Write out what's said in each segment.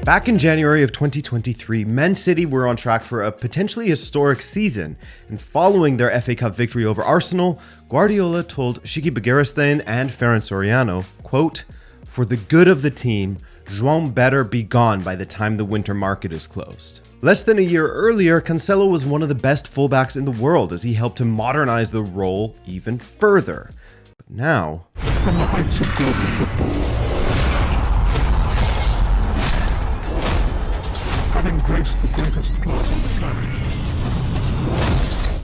Back in January of 2023, Man City were on track for a potentially historic season, and following their FA Cup victory over Arsenal, Guardiola told Shiki Begiristain and Ferran Soriano, quote, "For the good of the team, João better be gone by the time the winter market is closed." Less than a year earlier, Cancelo was one of the best fullbacks in the world as he helped to modernize the role even further. But now, from the heights of global football, having graced the greatest clubs on the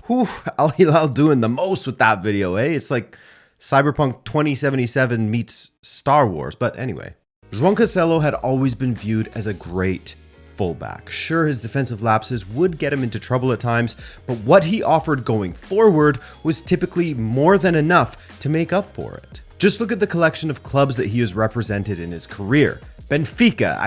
planet. Al Hilal doing the most with that video, eh? It's like Cyberpunk 2077 meets Star Wars. But anyway, João Cancelo had always been viewed as a great fullback. Sure, his defensive lapses would get him into trouble at times, but what he offered going forward was typically more than enough to make up for it. Just look at the collection of clubs that he has represented in his career. Benfica,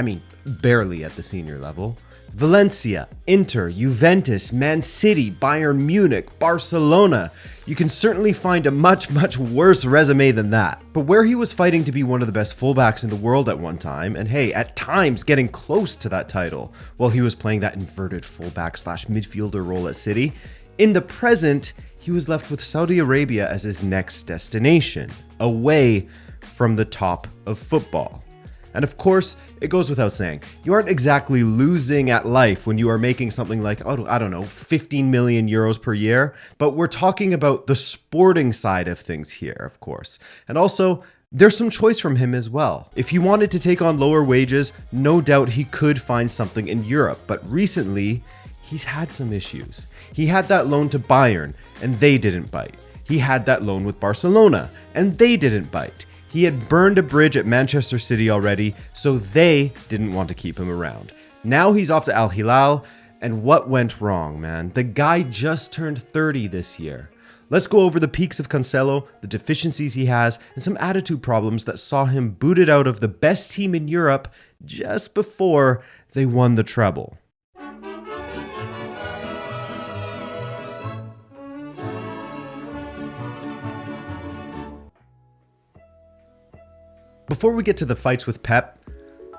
barely at the senior level. Valencia, Inter, Juventus, Man City, Bayern Munich, Barcelona. You can certainly find a much worse resume than that. But where he was fighting to be one of the best fullbacks in the world at one time, and hey, at times getting close to that title, while he was playing that inverted fullback / midfielder role at City, in the present, he was left with Saudi Arabia as his next destination, away from the top of football. And of course, it goes without saying, you aren't exactly losing at life when you are making something like, 15 million euros per year. But we're talking about the sporting side of things here, of course. And also, there's some choice from him as well. If he wanted to take on lower wages, no doubt he could find something in Europe. But recently, he's had some issues. He had that loan to Bayern, and they didn't bite. He had that loan with Barcelona, and they didn't bite. He had burned a bridge at Manchester City already, so they didn't want to keep him around. Now he's off to Al Hilal, and what went wrong, man? The guy just turned 30 this year. Let's go over the peaks of Cancelo, the deficiencies he has, and some attitude problems that saw him booted out of the best team in Europe just before they won the treble. Before we get to the fights with Pep,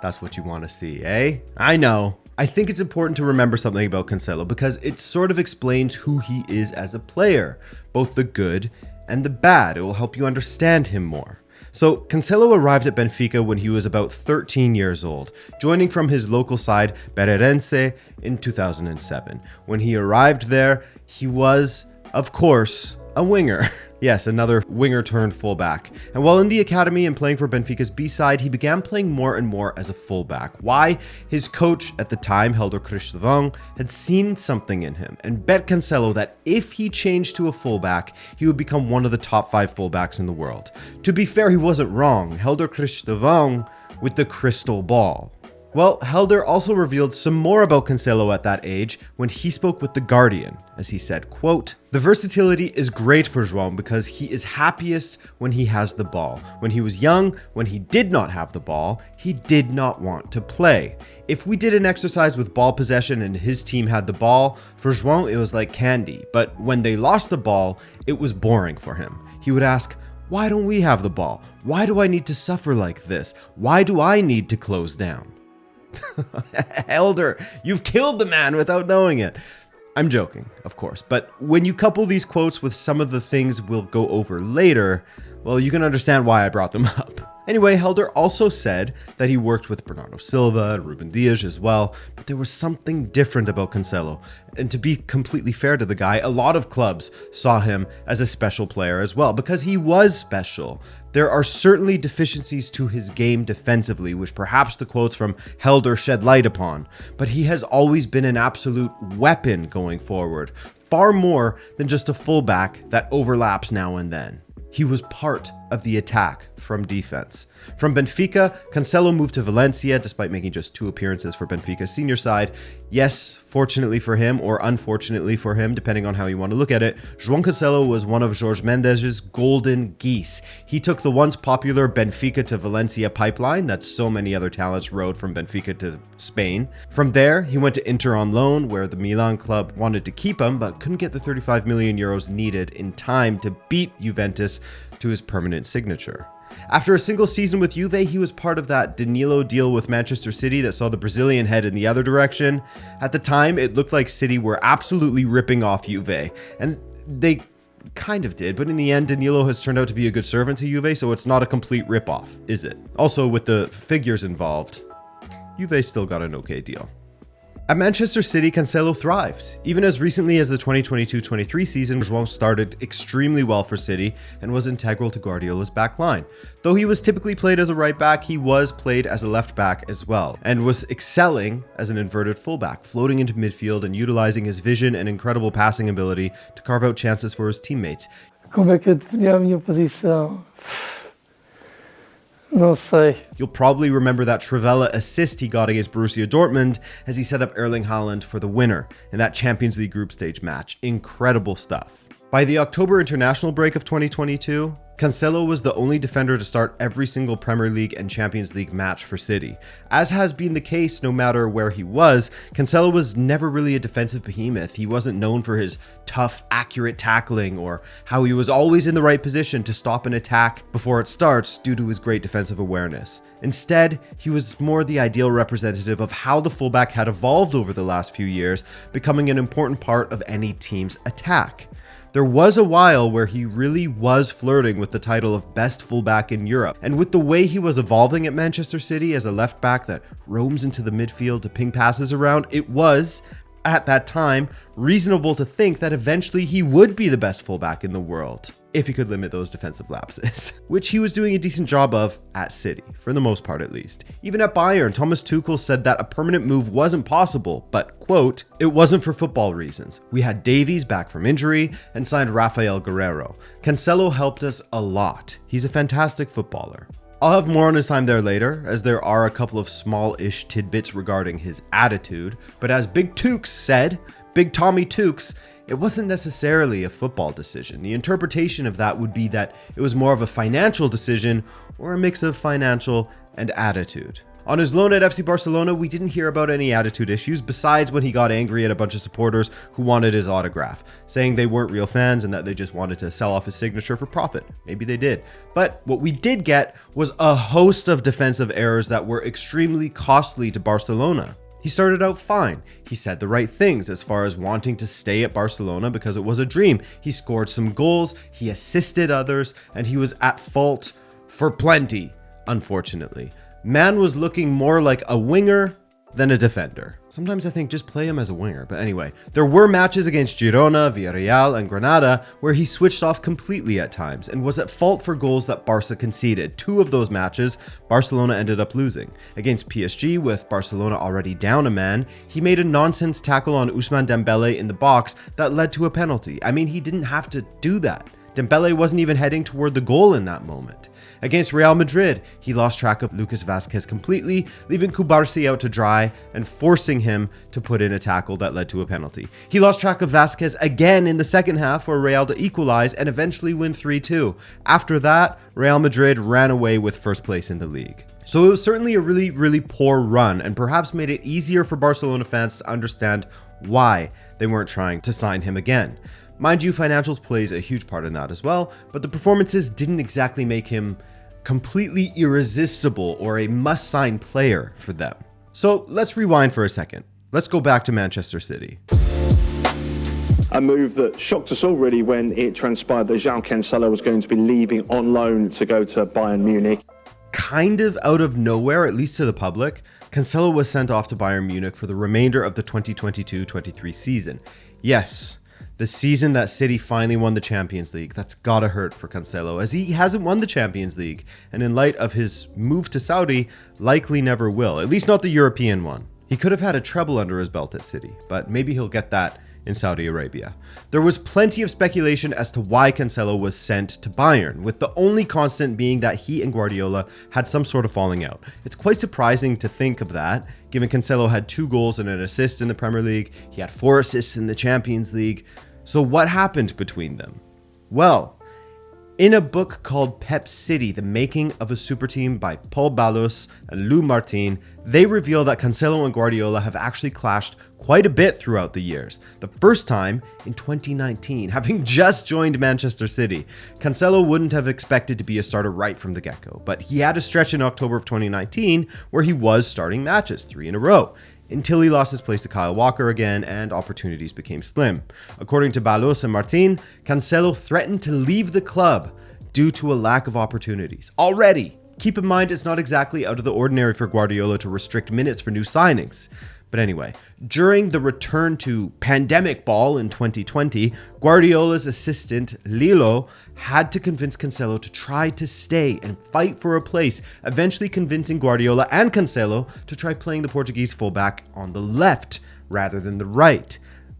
that's what you want to see, eh? I know. I think it's important to remember something about Cancelo because it sort of explains who he is as a player, both the good and the bad. It will help you understand him more. So Cancelo arrived at Benfica when he was about 13 years old, joining from his local side Belenenses in 2007. When he arrived there, he was, of course, a winger. Yes, another winger turned fullback. And while in the academy and playing for Benfica's B side, he began playing more and more as a fullback. Why? His coach at the time, Helder Cristevão, had seen something in him and bet Cancelo that if he changed to a fullback, he would become one of the top 5 fullbacks in the world. To be fair, he wasn't wrong. Helder Cristevão with the crystal ball. Well, Helder also revealed some more about Cancelo at that age when he spoke with The Guardian, as he said, quote, "The versatility is great for João because he is happiest when he has the ball. When he was young, when he did not have the ball, he did not want to play. If we did an exercise with ball possession and his team had the ball, for João it was like candy. But when they lost the ball, it was boring for him. He would ask, why don't we have the ball? Why do I need to suffer like this? Why do I need to close down?" Helder, you've killed the man without knowing it. I'm joking, of course, but when you couple these quotes with some of the things we'll go over later, well, you can understand why I brought them up. Anyway, Helder also said that he worked with Bernardo Silva and Ruben Dias as well, but there was something different about Cancelo. And to be completely fair to the guy, a lot of clubs saw him as a special player as well, because he was special. There are certainly deficiencies to his game defensively, which perhaps the quotes from Helder shed light upon, but he has always been an absolute weapon going forward, far more than just a fullback that overlaps now and then. He was part of the attack from defense. From Benfica, Cancelo moved to Valencia despite making just 2 appearances for Benfica's senior side. Yes, fortunately for him, or unfortunately for him, depending on how you want to look at it, João Cancelo was one of Jorge Mendes' golden geese. He took the once popular Benfica to Valencia pipeline that so many other talents rode from Benfica to Spain. From there, he went to Inter on loan, where the Milan club wanted to keep him, but couldn't get the 35 million euros needed in time to beat Juventus to his permanent signature. After a single season with Juve, he was part of that Danilo deal with Manchester City that saw the Brazilian head in the other direction. At the time, it looked like City were absolutely ripping off Juve, and they kind of did, but in the end, Danilo has turned out to be a good servant to Juve, so it's not a complete rip-off, is it? Also, with the figures involved, Juve still got an okay deal. At Manchester City, Cancelo thrived. Even as recently as the 2022-23 season, João started extremely well for City and was integral to Guardiola's back line. Though he was typically played as a right back, he was played as a left back as well, and was excelling as an inverted fullback, floating into midfield and utilizing his vision and incredible passing ability to carve out chances for his teammates. Como é que eu definia a minha posição? Não sei. You'll probably remember that Trivela assist he got against Borussia Dortmund as he set up Erling Haaland for the winner in that Champions League group stage match. Incredible stuff. By the October international break of 2022, Cancelo was the only defender to start every single Premier League and Champions League match for City. As has been the case no matter where he was, Cancelo was never really a defensive behemoth. He wasn't known for his tough, accurate tackling or how he was always in the right position to stop an attack before it starts due to his great defensive awareness. Instead, he was more the ideal representative of how the fullback had evolved over the last few years, becoming an important part of any team's attack. There was a while where he really was flirting with the title of best fullback in Europe, and with the way he was evolving at Manchester City as a left back that roams into the midfield to ping passes around, it was, at that time, reasonable to think that eventually he would be the best fullback in the world, if he could limit those defensive lapses, which he was doing a decent job of at City, for the most part at least. Even at Bayern, Thomas Tuchel said that a permanent move wasn't possible, but, quote, "It wasn't for football reasons. We had Davies back from injury and signed Rafael Guerreiro. Cancelo helped us a lot. He's a fantastic footballer." I'll have more on his time there later, as there are a couple of small-ish tidbits regarding his attitude, but as Big Tukes said, Big Tommy Tukes, it wasn't necessarily a football decision. The interpretation of that would be that it was more of a financial decision or a mix of financial and attitude. On his loan at FC Barcelona, we didn't hear about any attitude issues besides when he got angry at a bunch of supporters who wanted his autograph, saying they weren't real fans and that they just wanted to sell off his signature for profit. Maybe they did. But what we did get was a host of defensive errors that were extremely costly to Barcelona. He started out fine. He said the right things as far as wanting to stay at Barcelona because it was a dream. He scored some goals, he assisted others, and he was at fault for plenty, unfortunately. Man was looking more like a winger than a defender. Sometimes I think just play him as a winger, but anyway. There were matches against Girona, Villarreal, and Granada where he switched off completely at times and was at fault for goals that Barca conceded. Two of those matches, Barcelona ended up losing. Against PSG, with Barcelona already down a man, he made a nonsense tackle on Ousmane Dembele in the box that led to a penalty. I mean, he didn't have to do that. Dembele wasn't even heading toward the goal in that moment. Against Real Madrid, he lost track of Lucas Vazquez completely, leaving Cubarsí out to dry and forcing him to put in a tackle that led to a penalty. He lost track of Vazquez again in the second half for Real to equalize and eventually win 3-2. After that, Real Madrid ran away with first place in the league. So it was certainly a really poor run and perhaps made it easier for Barcelona fans to understand why they weren't trying to sign him again. Mind you, financials plays a huge part in that as well, but the performances didn't exactly make him completely irresistible or a must-sign player for them. So let's rewind for a second. Let's go back to Manchester City. A move that shocked us all really when it transpired that João Cancelo was going to be leaving on loan to go to Bayern Munich. Kind of out of nowhere, at least to the public, Cancelo was sent off to Bayern Munich for the remainder of the 2022-23 season. Yes, the season that City finally won the Champions League. That's gotta hurt for Cancelo, as he hasn't won the Champions League, and in light of his move to Saudi, likely never will, at least not the European one. He could have had a treble under his belt at City, but maybe he'll get that in Saudi Arabia. There was plenty of speculation as to why Cancelo was sent to Bayern, with the only constant being that he and Guardiola had some sort of falling out. It's quite surprising to think of that, given Cancelo had 2 goals and an assist in the Premier League, he had 4 assists in the Champions League. So what happened between them? Well, In a book called Pep City, The Making of a Super Team by Paul Ballos and Lou Martin, they reveal that Cancelo and Guardiola have actually clashed quite a bit throughout the years. The first time in 2019, having just joined Manchester City. Cancelo wouldn't have expected to be a starter right from the get-go, but he had a stretch in October of 2019 where he was starting matches 3 in a row, until he lost his place to Kyle Walker again and opportunities became slim. According to Ballos and Martin, Cancelo threatened to leave the club due to a lack of opportunities. Already! Keep in mind, it's not exactly out of the ordinary for Guardiola to restrict minutes for new signings. But anyway, during the return to pandemic ball in 2020, Guardiola's assistant, Hilal, had to convince Cancelo to try to stay and fight for a place, eventually convincing Guardiola and Cancelo to try playing the Portuguese fullback on the left rather than the right.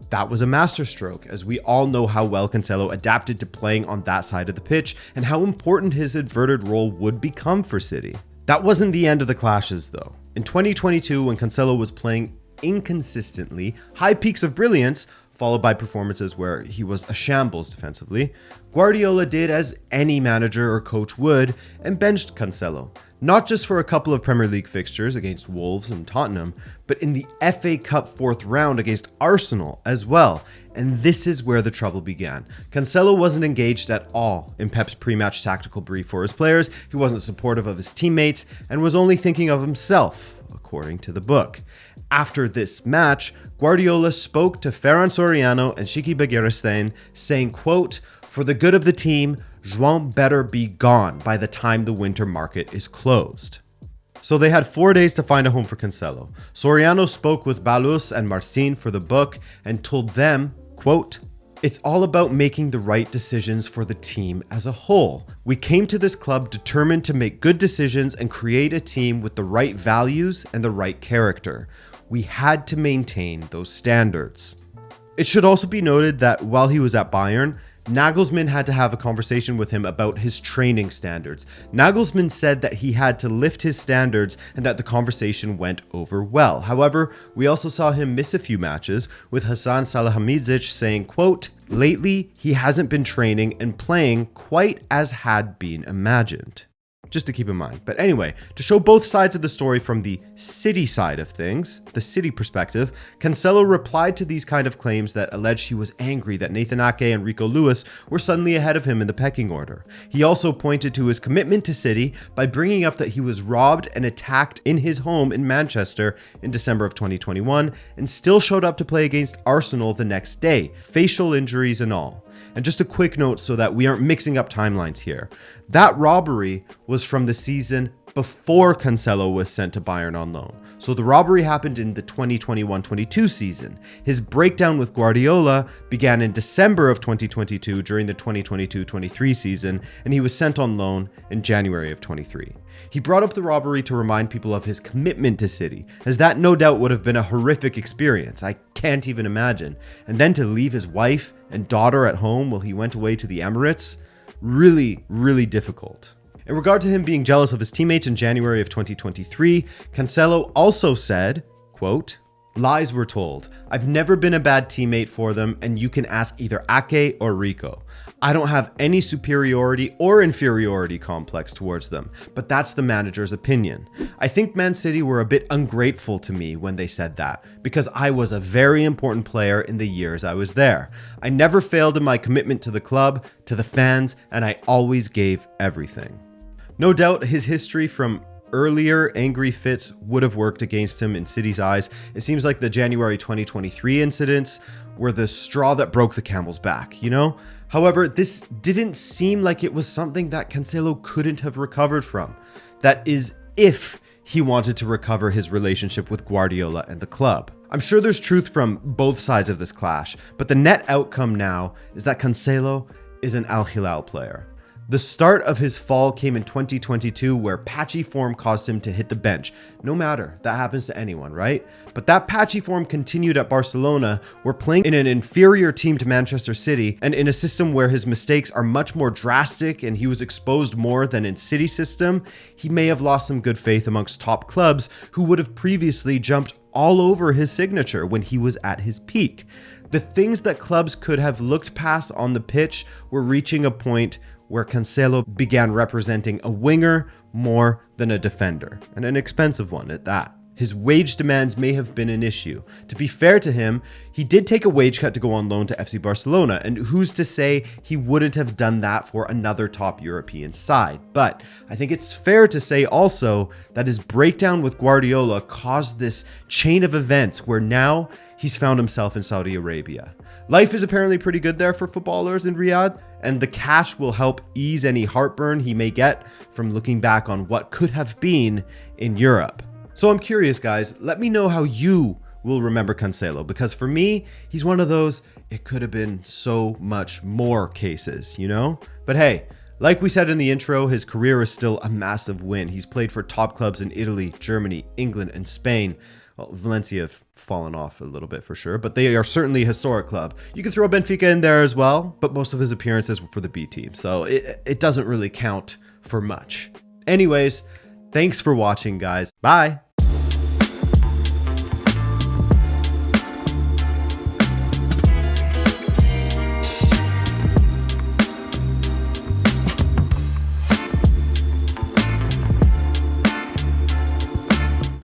That was a masterstroke, as we all know how well Cancelo adapted to playing on that side of the pitch and how important his inverted role would become for City. That wasn't the end of the clashes though. In 2022, when Cancelo was playing inconsistently, high peaks of brilliance, followed by performances where he was a shambles defensively, Guardiola did as any manager or coach would and benched Cancelo. Not just for a couple of Premier League fixtures against Wolves and Tottenham, but in the FA Cup 4th round against Arsenal as well. And this is where the trouble began. Cancelo wasn't engaged at all in Pep's pre-match tactical brief for his players, he wasn't supportive of his teammates, and was only thinking of himself, according to the book. After this match, Guardiola spoke to Ferran Soriano and Shiki Begiristain, saying, quote, "For the good of the team, João better be gone by the time the winter market is closed." So they had 4 days to find a home for Cancelo. Soriano spoke with Ballos and Martin for the book and told them, quote, "It's all about making the right decisions for the team as a whole. We came to this club determined to make good decisions and create a team with the right values and the right character. We had to maintain those standards." It should also be noted that while he was at Bayern, Nagelsmann had to have a conversation with him about his training standards. Nagelsmann said that he had to lift his standards and that the conversation went over well. However, we also saw him miss a few matches, with Hassan Salihamidzic saying, quote, "Lately, he hasn't been training and playing quite as had been imagined." Just to keep in mind. But anyway, to show both sides of the story from the City side of things, the City perspective, Cancelo replied to these kind of claims that alleged he was angry that Nathan Ake and Rico Lewis were suddenly ahead of him in the pecking order. He also pointed to his commitment to City by bringing up that he was robbed and attacked in his home in Manchester in December of 2021 and still showed up to play against Arsenal the next day, facial injuries and all. And just a quick note so that we aren't mixing up timelines here. That robbery was from the season before Cancelo was sent to Bayern on loan. So the robbery happened in the 2021-22 season. His breakdown with Guardiola began in December of 2022 during the 2022-23 season, and he was sent on loan in January of 23. He brought up the robbery to remind people of his commitment to City, as that no doubt would have been a horrific experience. I can't even imagine. And then to leave his wife and daughter at home while he went away to the Emirates, really, really difficult. In regard to him being jealous of his teammates in January of 2023, Cancelo also said, quote, "Lies were told. I've never been a bad teammate for them, and you can ask either Ake or Rico. I don't have any superiority or inferiority complex towards them, but that's the manager's opinion. I think Man City were a bit ungrateful to me when they said that, because I was a very important player in the years I was there. I never failed in my commitment to the club, to the fans, and I always gave everything." No doubt his history from earlier angry fits would have worked against him in City's eyes. It seems like the January 2023 incidents were the straw that broke the camel's back, you know? However, this didn't seem like it was something that Cancelo couldn't have recovered from. That is, if he wanted to recover his relationship with Guardiola and the club. I'm sure there's truth from both sides of this clash, but the net outcome now is that Cancelo is an Al Hilal player. The start of his fall came in 2022, where patchy form caused him to hit the bench. No matter, that happens to anyone, right? But that patchy form continued at Barcelona, where playing in an inferior team to Manchester City, and in a system where his mistakes are much more drastic and he was exposed more than in City's system, he may have lost some good faith amongst top clubs who would have previously jumped all over his signature when he was at his peak. The things that clubs could have looked past on the pitch were reaching a point where Cancelo began representing a winger more than a defender, and an expensive one at that. His wage demands may have been an issue. To be fair to him, he did take a wage cut to go on loan to FC Barcelona, and who's to say he wouldn't have done that for another top European side. But I think it's fair to say also that his breakdown with Guardiola caused this chain of events where now he's found himself in Saudi Arabia. Life is apparently pretty good there for footballers in Riyadh, and the cash will help ease any heartburn he may get from looking back on what could have been in Europe. So I'm curious, guys, let me know how you will remember Cancelo, because for me, he's one of those, it could have been so much more cases, you know? But hey, like we said in the intro, his career is still a massive win. He's played for top clubs in Italy, Germany, England, and Spain. Well, Valencia have fallen off a little bit for sure, but they are certainly a historic club. You can throw Benfica in there as well, but most of his appearances were for the B team, so it doesn't really count for much. Anyways, thanks for watching, guys. Bye.